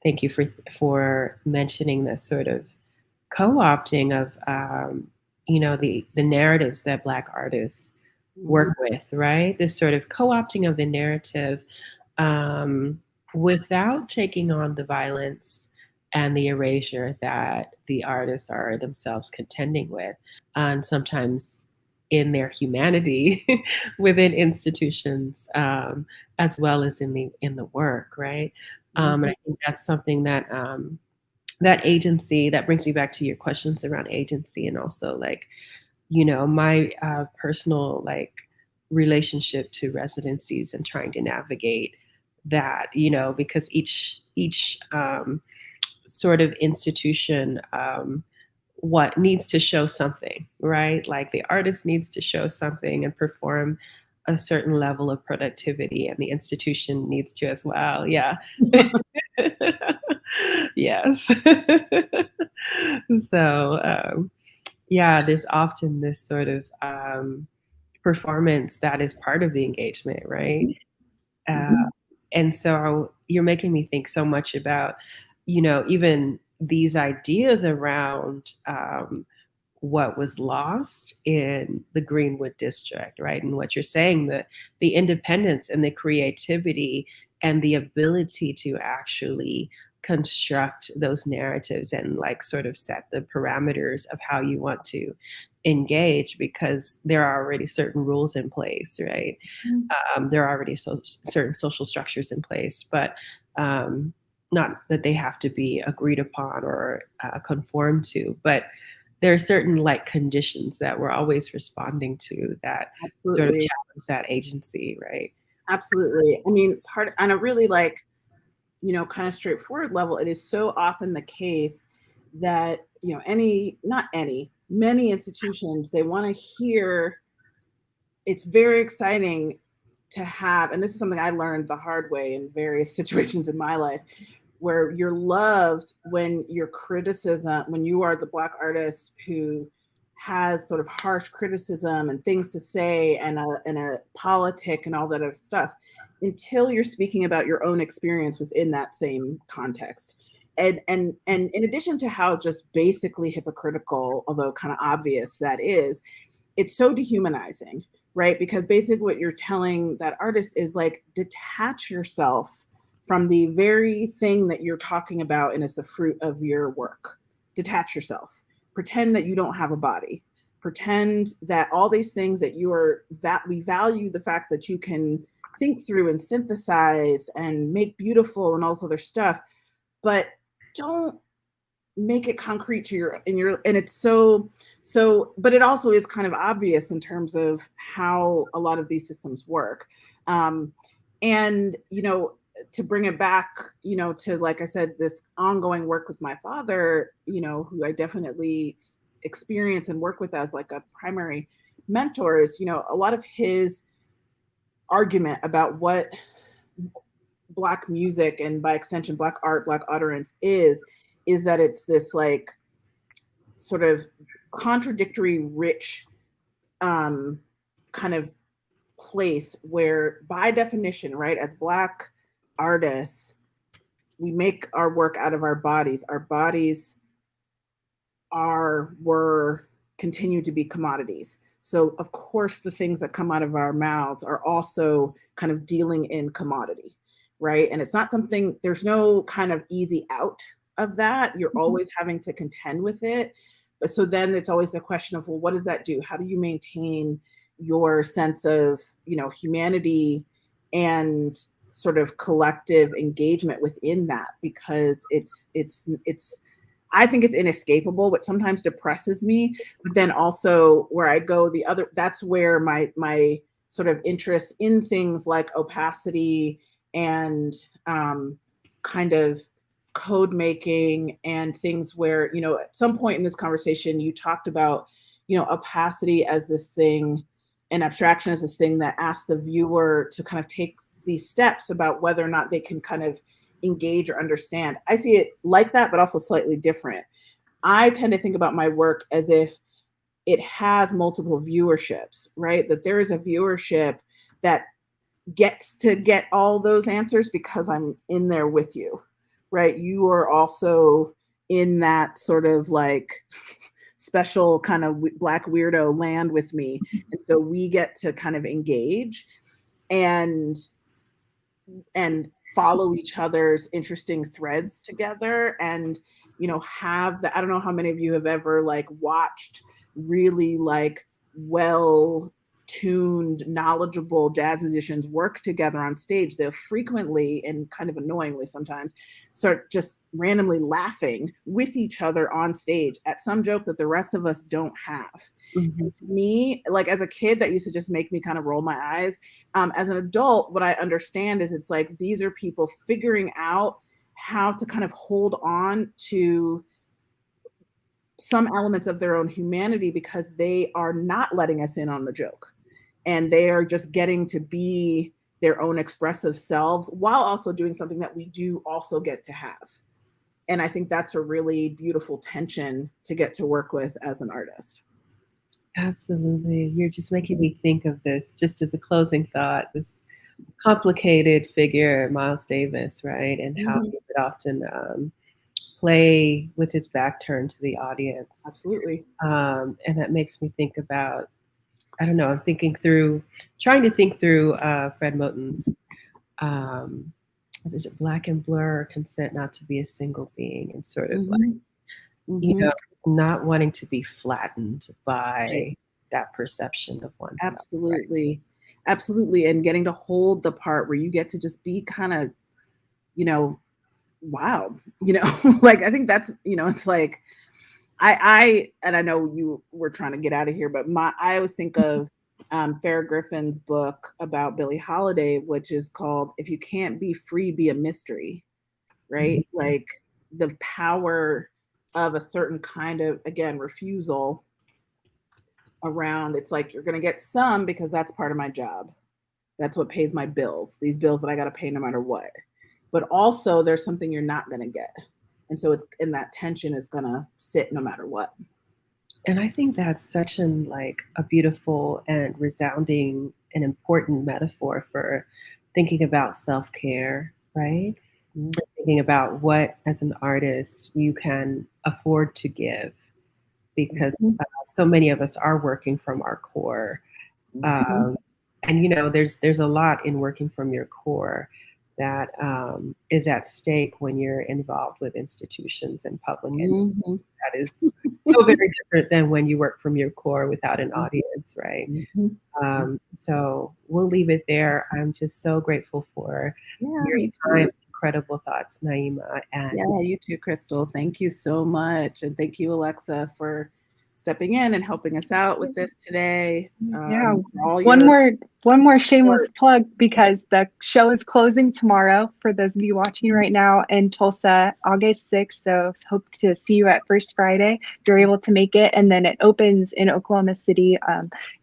thank you for mentioning this sort of co-opting of the narratives that Black artists work with, right? This sort of co-opting of the narrative without taking on the violence and the erasure that the artists are themselves contending with, and sometimes in their humanity within institutions, as well as in the work, right? And I think that's something that that agency, that brings me back to your questions around agency, and also like, my personal like relationship to residencies and trying to navigate that, because each sort of institution what needs to show something, right? Like the artist needs to show something and perform a certain level of productivity, and the institution needs to as well. Yeah. Yes. So, yeah, there's often this sort of performance that is part of the engagement, right? And so you're making me think so much about, even these ideas around what was lost in the Greenwood district, right? And what you're saying, the independence and the creativity and the ability to actually construct those narratives and like sort of set the parameters of how you want to engage, because there are already certain rules in place, right? There are already certain social structures in place, but not that they have to be agreed upon or conform to, but there are certain like conditions that we're always responding to that Absolutely. sort of challenge that agency, right? Absolutely. I mean, on a really like, kind of straightforward level, it is so often the case that, many institutions, they want to hear, it's very exciting to have, and this is something I learned the hard way in various situations in my life, where you're loved when your criticism, when you are the Black artist who has sort of harsh criticism and things to say and a politic and all that other stuff, until you're speaking about your own experience within that same context. And in addition to how just basically hypocritical, although kind of obvious that is, it's so dehumanizing, right? Because basically what you're telling that artist is like, detach yourself from the very thing that you're talking about and is the fruit of your work. Detach yourself. Pretend that you don't have a body. Pretend that all these things that we value the fact that you can think through and synthesize and make beautiful and all this other stuff. but don't make it concrete to and it's so, but it also is kind of obvious in terms of how a lot of these systems work. And, to bring it back, to, like I said, this ongoing work with my father, who I definitely experience and work with as like a primary mentor, is, a lot of his argument about what Black music, and by extension, Black art, Black utterance is that it's this like sort of contradictory, rich kind of place where, by definition, right, as Black artists, we make our work out of our bodies. Our bodies continue to be commodities. So of course the things that come out of our mouths are also kind of dealing in commodity, right? And it's not something, there's no kind of easy out of that. You're always having to contend with it. But so then it's always the question of, well, what does that do? How do you maintain your sense of, humanity and sort of collective engagement within that? Because it's I think it's inescapable, but sometimes depresses me. But then also where I go that's where my sort of interest in things like opacity and kind of code making and things where, at some point in this conversation, you talked about, opacity as this thing and abstraction as this thing that asks the viewer to kind of take these steps about whether or not they can kind of engage or understand. I see it like that, but also slightly different. I tend to think about my work as if it has multiple viewerships, right? That there is a viewership that gets to get all those answers because I'm in there with you, right? You are also in that sort of like special kind of Black weirdo land with me. And so we get to kind of engage and follow each other's interesting threads together, and have the, I don't know how many of you have ever like watched really like well tuned, knowledgeable jazz musicians work together on stage. They'll frequently, and kind of annoyingly sometimes, start just randomly laughing with each other on stage at some joke that the rest of us don't have. Mm-hmm. To me, like as a kid, that used to just make me kind of roll my eyes. As an adult, what I understand is it's like these are people figuring out how to kind of hold on to some elements of their own humanity because they are not letting us in on the joke. And they are just getting to be their own expressive selves while also doing something that we do also get to have. And I think that's a really beautiful tension to get to work with as an artist. Absolutely. You're just making me think of this, just as a closing thought, this complicated figure, Miles Davis, right? And how he would often play with his back turned to the audience. Absolutely. And that makes me think about, I don't know, I'm trying to think through Fred Moten's, is it Black and Blur, Consent Not to Be a Single Being, and sort of like, not wanting to be flattened by that perception of oneself. Absolutely. Right? Absolutely. And getting to hold the part where you get to just be kind of, wow, like, I think that's, it's like, and I know you were trying to get out of here, but I always think of Farrah Griffin's book about Billie Holiday, which is called If You Can't Be Free, Be a Mystery, right? Mm-hmm. Like the power of a certain kind of, again, refusal around, it's like, you're going to get some because that's part of my job. That's what pays my bills, these bills that I got to pay no matter what. But also there's something you're not going to get. And so and that tension is going to sit no matter what. And I think that's such a beautiful and resounding and important metaphor for thinking about self-care, right? Mm-hmm. Thinking about what, as an artist, you can afford to give, because so many of us are working from our core. And, there's a lot in working from your core that is at stake when you're involved with institutions and public entities. That is so very different than when you work from your core without an audience, right? So we'll leave it there. I'm just so grateful for your time, incredible thoughts, Naima. And yeah, you too, Crystal. Thank you so much. And thank you, Alexa, for stepping in and helping us out with this today. Yeah, For all one your more shameless support. plug, because the show is closing tomorrow for those of you watching right now in Tulsa, August 6th. So hope to see you at First Friday if you're able to make it. And then it opens in Oklahoma City,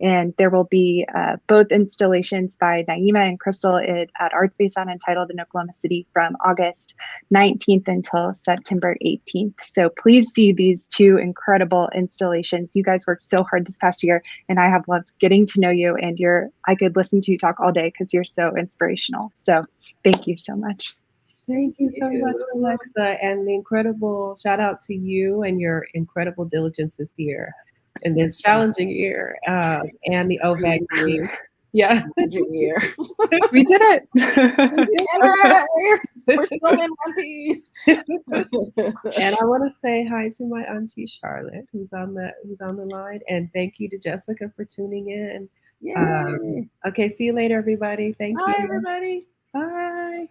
and there will be both installations by Naima and Crystal at ArtSpace at Untitled in Oklahoma City from August 19th until September 18th. So please see these two incredible installations. You guys worked so hard this past year, and I have loved getting to know you, and I could listen to you talk all day because you're so inspirational. So thank you so much. thank you so much, Alexa. And the incredible shout out to you and your incredible diligence this year, in this challenging year, and the OVAC team. Yeah. Year. We did it. We're still in one piece. And I want to say hi to my auntie Charlotte, who's on the line, and thank you to Jessica for tuning in. Yay. Okay, see you later, everybody. Thank you. Bye, everybody. Bye.